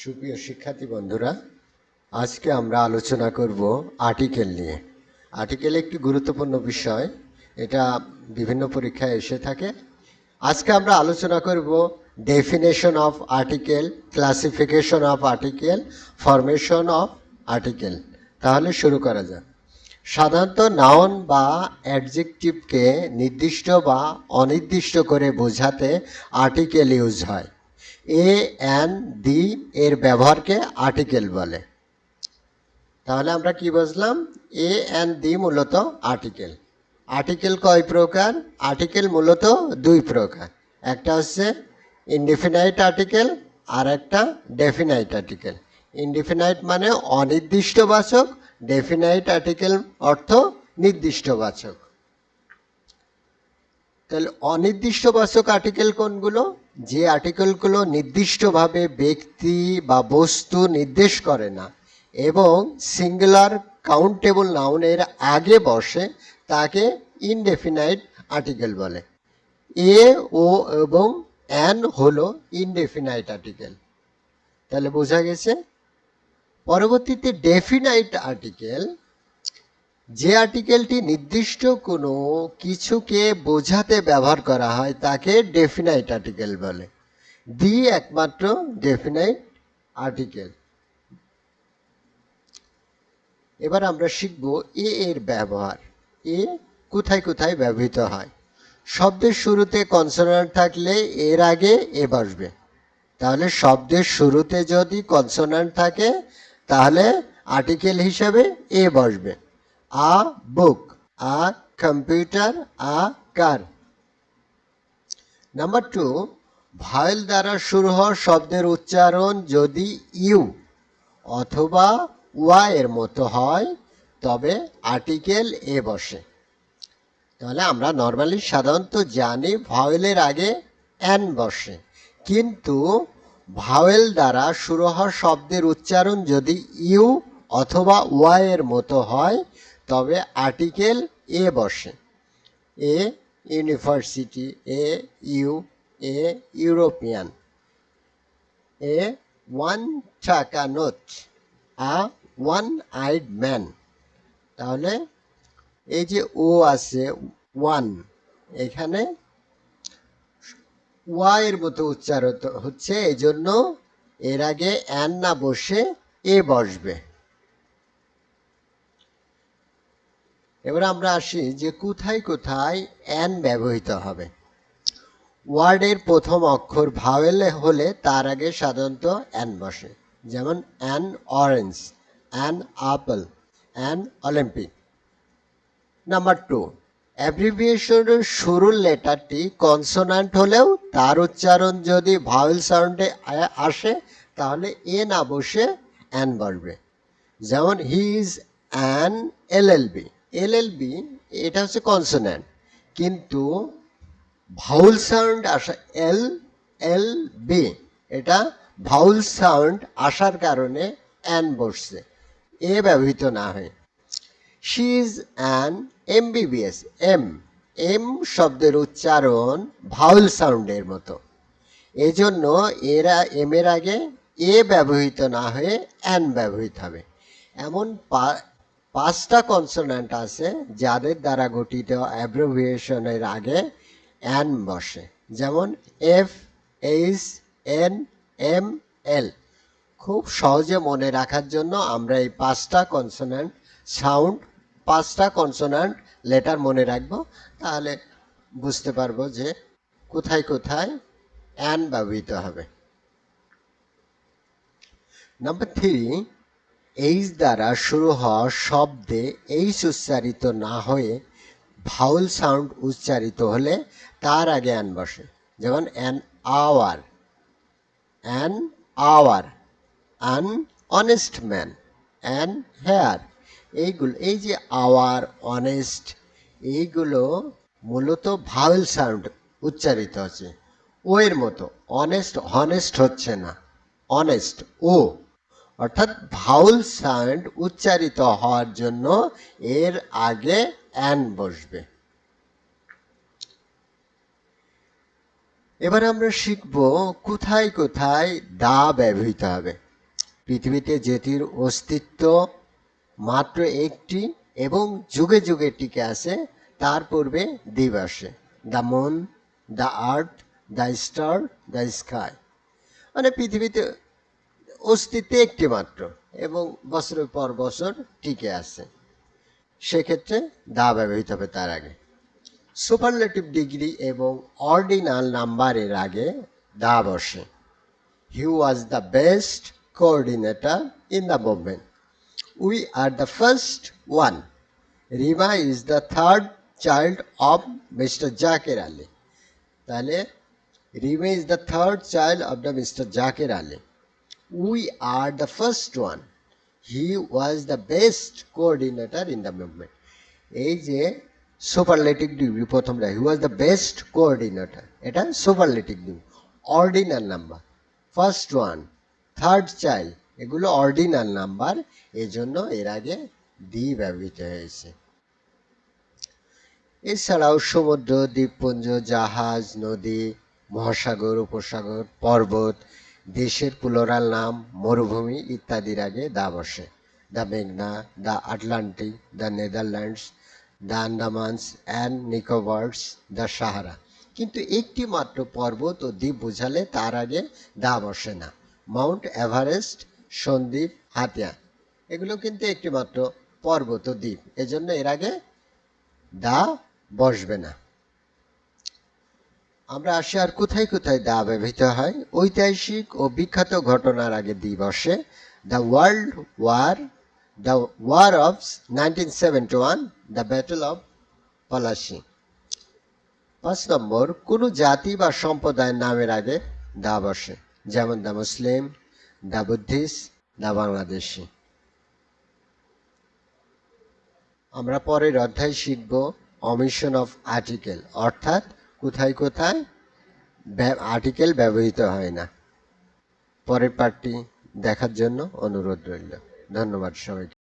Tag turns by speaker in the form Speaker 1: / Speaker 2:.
Speaker 1: সুপ্রিয় শিক্ষার্থী বন্ধুরা, আজকে আমরা আলোচনা করব আর্টিকেল নিয়ে। আর্টিকেল একটি গুরুত্বপূর্ণ বিষয়, এটা বিভিন্ন পরীক্ষায় এসে থাকে। আজকে আমরা আলোচনা করব definition of article, classification of article, formation of article. তাহলে শুরু করা যাক। সাধারণত নাউন বা অ্যাডজেক্টিভকে নির্দিষ্ট বা অনির্দিষ্ট করে বোঝাতে আর্টিকেল ইউজ হয়। এ অ্যান দি এর ব্যবহারকে আর্টিকেল বলে। তাহলে আমরা কি বুঝলাম? এ অ্যান দি মূলত আর্টিকেল। আর্টিকেল কয় প্রকার? আর্টিকেল মূলত দুই প্রকার। একটা হচ্ছে ইনডিফিনাইট আর্টিকেল আর একটা ডেফিনাইট আর্টিকেল। ইনডিফিনাইট মানে অনির্দিষ্টবাচক, ডেফিনাইট আর্টিকেল অর্থ নির্দিষ্টবাচক। তাহলে অনির্দিষ্টবাচক আর্টিকেল কোনগুলো? যে আর্টিকেলগুলো নির্দিষ্টভাবে ব্যক্তি বা বস্তু নির্দেশ করে না এবং সিঙ্গুলার কাউন্টেবল নাউনের আগে বসে তাকে ইনডেফিনাইট আর্টিকেল বলে। এ ও এবং অ্যান হলো ইনডেফিনাইট আর্টিকেল। তাহলে বোঝা গেছে। পরবর্তীতে ডেফিনাইট আর্টিকেল, যে আর্টিকেলটি নির্দিষ্ট কোনো কিছুকে বোঝাতে ব্যবহার করা হয় তাকে ডেফিনাইট আর্টিকেল বলে। দি একমাত্র ডেফিনাইট আর্টিকেল। এবার আমরা শিখব এ এর ব্যবহার। এ কোথায় কোথায় ব্যবহৃত হয়। শব্দের শুরুতে কনসোনান্ট থাকলে এর আগে এ বসবে। তাহলে শব্দের শুরুতে যদি কনসোনান্ট থাকে তাহলে আর্টিকেল হিসাবে এ বসবে। আ বুক, আ কম্পিউটার, আ কার। নাম্বার 2, ভায়েল দ্বারা শুরু হওয়া শব্দের উচ্চারণ যদি ইউ অথবা ওয়া এর মতো হয় তবে আর্টিকেল এ বসে। তাহলে আমরা নর্মালি সাধারণত জানি ভাওয়েলের আগে অ্যান বসে, কিন্তু ভাওয়েল দ্বারা শুরু হওয়া শব্দের উচ্চারণ যদি ইউ অথবা ওয়া এর মতো হয় তবে আর্টিকেল এ বসে। A university, a U, a European, a one taka note, a one eyed man. তাহলে এই যে ও আছে ওয়ান, এখানে ওয়া এর মতো উচ্চারিত হচ্ছে, এই জন্য এর আগে অ্যান না বসে এ বসবে। এবার আমরা আসি যে কোথায় কোথায় অ্যান ব্যবহৃত হবে। ওয়ার্ডের প্রথম অক্ষর ভাওয়েল হলে তার আগে সাধারণত অ্যান বসে, যেমন an orange, an apple, an Olympic. Number 2, অ্যাব্রিভিয়েশনের শুরুর লেটারটি কনসোনান্ট হলেও তার উচ্চারণ যদি ভাওয়েল সাউন্ডে আসে তাহলে এ না বসে অ্যান বসবে। যেমন he is an LLB. LLB এটা হচ্ছে কনসোনান্ট, কিন্তু ভাউল সাউন্ড আসা এল এল বি, এটা ভাউল সাউন্ড আসার কারণে অ্যান বসছে, এ ব্যবহৃত না হয়। She is an MBBS. M M শব্দের উচ্চারণ ভাউল সাউন্ডের মতো, এজন্য এরা এম এর আগে এ ব্যবহৃত না হয়ে অ্যান ব্যবহৃত হবে। এমন 5টা কনসোনান্ট আছে যাদের দ্বারা গঠিত অ্যাব্রিভিয়েশনের আগে অ্যান বসে, যেমন এফ, এইচ, এন, এম, এল। খুব সহজে মনে রাখার জন্য আমরা এই 5টা কনসোনান্ট সাউন্ড, 5টা কনসোনান্ট লেটার মনে রাখবো, তাহলে বুঝতে পারবো যে কোথায় কোথায় অ্যান ব্যবহৃত হবে। নাম্বার 3, এইচ দ্বারা শুরু হওয়া শব্দে এইচ উচ্চারিত না হয়ে ভাউল সাউন্ড উচ্চারিত হলে তার আগে অ্যান বসে, যেমন an hour, an hour, an honest man, an heir. এইগুলো, এই যে আওয়ার, অনেস্ট, এইগুলো মূলত ভাওয়েল সাউন্ড উচ্চারিত হচ্ছে ও এর মতো। অনেস্ট, হনেস্ট হচ্ছে না, অনেস্ট ও, অর্থাৎ ভাউল সাউন্ড উচ্চারিত হওয়ার জন্য এর আগে অ্যান বসবে। এবার আমরা শিখব কোথায় কোথায় দা ব্যবহৃত হবে। পৃথিবীতে যেটির অস্তিত্ব মাত্র একটি এবং যুগে যুগে টিকে আছে তার পূর্বে দ্বীপ আসে। The moon, the earth, the star, the sky. মানে পৃথিবীতে অস্তিত্বে একটি মাত্র এবং বছরের পর বছর টিকে আছে, সেক্ষেত্রে দা ব্যবহৃত হবে তার আগে। সুপারলেটিভ ডিগ্রি এবং অর্ডিনাল নাম্বারের আগে দা বসে। He was the best coordinator in the movement. We are the first one. Rima is the third child of mister Zaker Ali. তাহলে Rima is the third child of the mister Zaker Ali. We are the first one. He was the best coordinator in the movement. এই যে superlative degree প্রথমটা, he was the best coordinator, এটা superlative degree. Ordinal number, first one, third child, এগুলো ordinal number, এজন্য এর আগে দি ব্যবহৃত হয়েছে। এছাড়াও সমুদ্র, দ্বীপপুঞ্জ, জাহাজ, নদী, মহাসাগর, উপসাগর, পর্বত, দেশের প্লুরাল নাম, মরুভূমি ইত্যাদির আগে দা বসে। দ্য মেঘনা, the Atlantic, the Netherlands, the Andamans and Nicobars, the Sahara. কিন্তু একটি মাত্র পর্বত ও দ্বীপ বোঝালে তার আগে দা বসে না। মাউন্ট এভারেস্ট, সন্দ্বীপ, হাতিয়া, এগুলো কিন্তু একটি মাত্র পর্বত ও দ্বীপ, এজন্য এর আগে দা বসবে না। আমরা আসি আর কোথায় কোথায় দা ব্যবহৃত হয়। ঐতিহাসিক ও বিখ্যাত ঘটনার আগে দি বসে। The world war, the war of 1971, the battle of Palashi. 5 number, কোনো জাতি বা সম্প্রদায়ের নামের আগে দা বসে, যেমন the Muslim, the Buddhist, the Bangladeshi. আমরা পরের অধ্যায় শিখব অমিশন অফ আর্টিকেল, অর্থাৎ কোথায় কোথায় আর্টিকেল ব্যবহৃত হয় না। পরের পার্টটি দেখার জন্য অনুরোধ রইল। ধন্যবাদ সবাইকে।